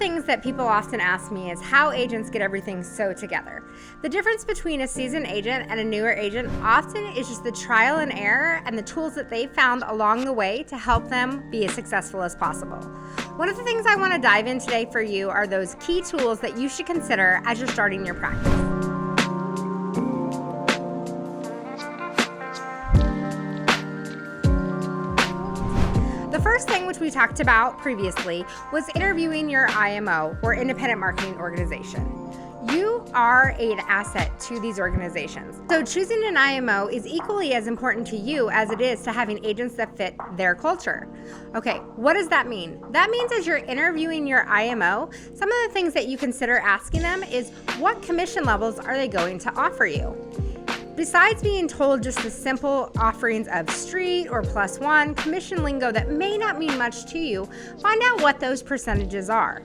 things that people often ask me is how agents get everything so together. The difference between a seasoned agent and a newer agent often is just the trial and error and the tools that they found along the way to help them be as successful as possible. One of the things I want to dive in today for you are those key tools that you should consider as you're starting your practice. The first thing, which we talked about previously, was interviewing your IMO, or independent marketing organization. You are an asset to these organizations. So choosing an IMO is equally as important to you as it is to having agents that fit their culture. Okay, what does that mean? That means as you're interviewing your IMO, some of the things that you consider asking them is what commission levels are they going to offer you? Besides being told just the simple offerings of street or +1 commission lingo that may not mean much to you, find out what those percentages are.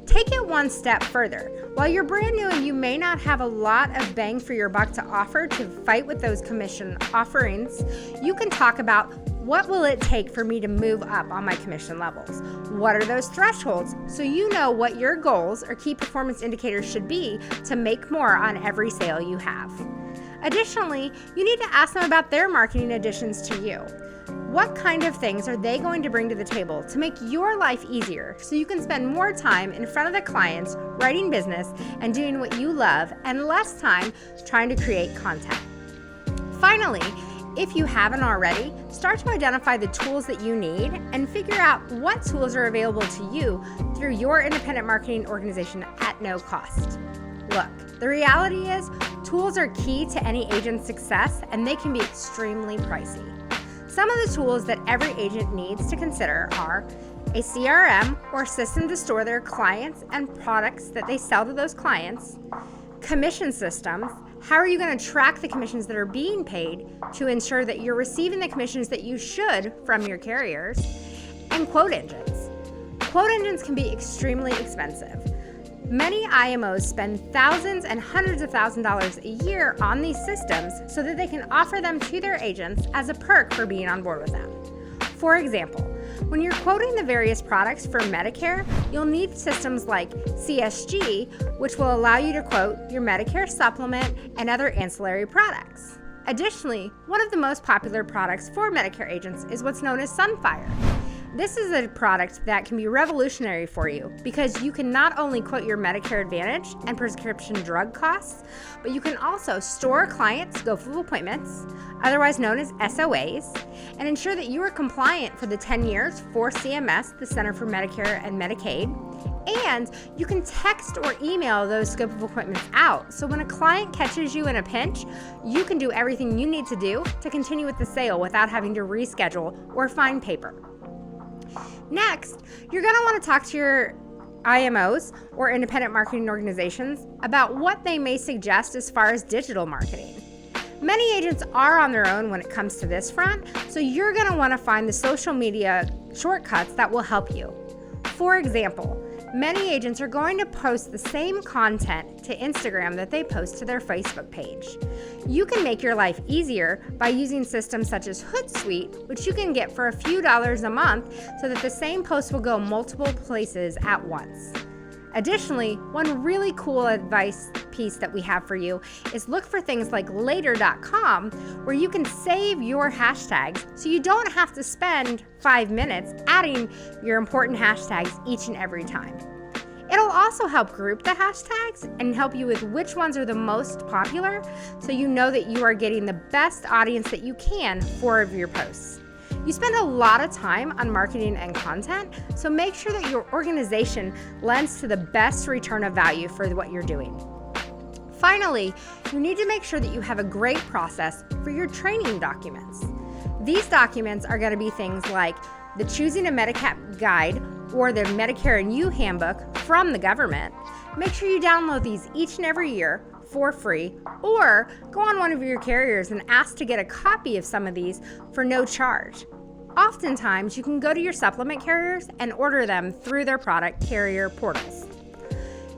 Take it one step further. While you're brand new and you may not have a lot of bang for your buck to offer to fight with those commission offerings, you can talk about what will it take for me to move up on my commission levels? What are those thresholds so you know what your goals or key performance indicators should be to make more on every sale you have. Additionally, you need to ask them about their marketing additions to you. What kind of things are they going to bring to the table to make your life easier so you can spend more time in front of the clients, writing business, and doing what you love, and less time trying to create content? Finally, if you haven't already, start to identify the tools that you need and figure out what tools are available to you through your independent marketing organization at no cost. Look, the reality is, tools are key to any agent's success, and they can be extremely pricey. Some of the tools that every agent needs to consider are a CRM, or system to store their clients and products that they sell to those clients, commission systems, how are you going to track the commissions that are being paid to ensure that you're receiving the commissions that you should from your carriers, and quote engines. Quote engines can be extremely expensive. Many IMOs spend thousands and hundreds of thousands of dollars a year on these systems so that they can offer them to their agents as a perk for being on board with them. For example, when you're quoting the various products for Medicare, you'll need systems like CSG, which will allow you to quote your Medicare supplement and other ancillary products. Additionally, one of the most popular products for Medicare agents is what's known as Sunfire. This is a product that can be revolutionary for you because you can not only quote your Medicare Advantage and prescription drug costs, but you can also store clients' scope of appointments, otherwise known as SOAs, and ensure that you are compliant for the 10 years for CMS, the Center for Medicare and Medicaid, and you can text or email those scope of appointments out. So when a client catches you in a pinch, you can do everything you need to do to continue with the sale without having to reschedule or find paper. Next, you're going to want to talk to your IMOs, or independent marketing organizations, about what they may suggest as far as digital marketing. Many agents are on their own when it comes to this front, so you're going to want to find the social media shortcuts that will help you. For example, many agents are going to post the same content to Instagram that they post to their Facebook page. You can make your life easier by using systems such as Hootsuite, which you can get for a few dollars a month so that the same post will go multiple places at once. Additionally, one really cool advice piece that we have for you is look for things like later.com, where you can save your hashtags so you don't have to spend 5 minutes adding your important hashtags each and every time. It'll also help group the hashtags and help you with which ones are the most popular so you know that you are getting the best audience that you can for your posts. You spend a lot of time on marketing and content, so make sure that your organization lends to the best return of value for what you're doing. Finally, you need to make sure that you have a great process for your training documents. These documents are going to be things like the Choosing a Medicare Guide or the Medicare and You Handbook from the government. Make sure you download these each and every year for free, or go on one of your carriers and ask to get a copy of some of these for no charge. Oftentimes, you can go to your supplement carriers and order them through their product carrier portals.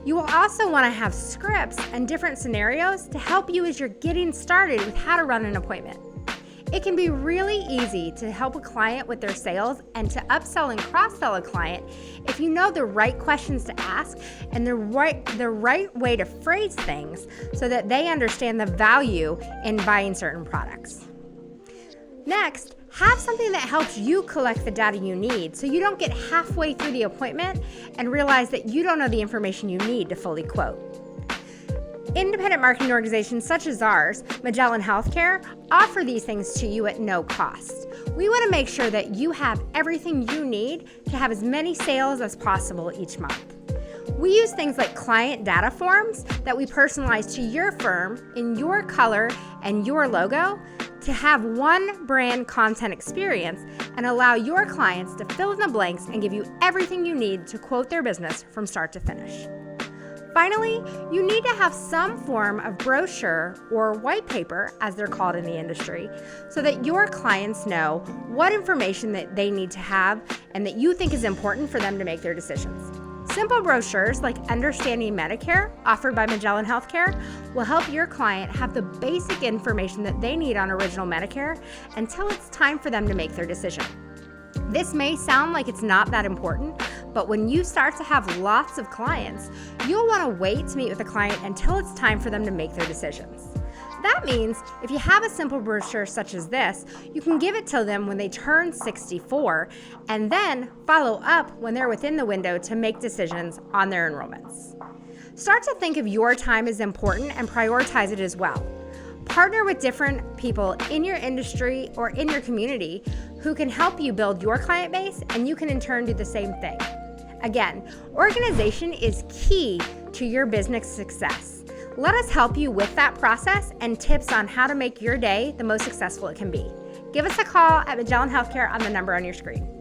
You will also want to have scripts and different scenarios to help you as you're getting started with how to run an appointment. It can be really easy to help a client with their sales and to upsell and cross-sell a client if you know the right questions to ask and the right way to phrase things so that they understand the value in buying certain products. Next, have something that helps you collect the data you need so you don't get halfway through the appointment and realize that you don't know the information you need to fully quote. Independent marketing organizations such as ours, Magellan Healthcare, offer these things to you at no cost. We want to make sure that you have everything you need to have as many sales as possible each month. We use things like client data forms that we personalize to your firm in your color and your logo to have one brand content experience and allow your clients to fill in the blanks and give you everything you need to quote their business from start to finish. Finally, you need to have some form of brochure or white paper, as they're called in the industry, so that your clients know what information that they need to have and that you think is important for them to make their decisions. Simple brochures like Understanding Medicare, offered by Magellan Healthcare, will help your client have the basic information that they need on Original Medicare until it's time for them to make their decision. This may sound like it's not that important, but when you start to have lots of clients, you'll want to wait to meet with the client until it's time for them to make their decisions. That means if you have a simple brochure such as this, you can give it to them when they turn 64 and then follow up when they're within the window to make decisions on their enrollments. Start to think of your time as important and prioritize it as well. Partner with different people in your industry or in your community who can help you build your client base, and you can in turn do the same thing. Again, organization is key to your business success. Let us help you with that process and tips on how to make your day the most successful it can be. Give us a call at Magellan Healthcare on the number on your screen.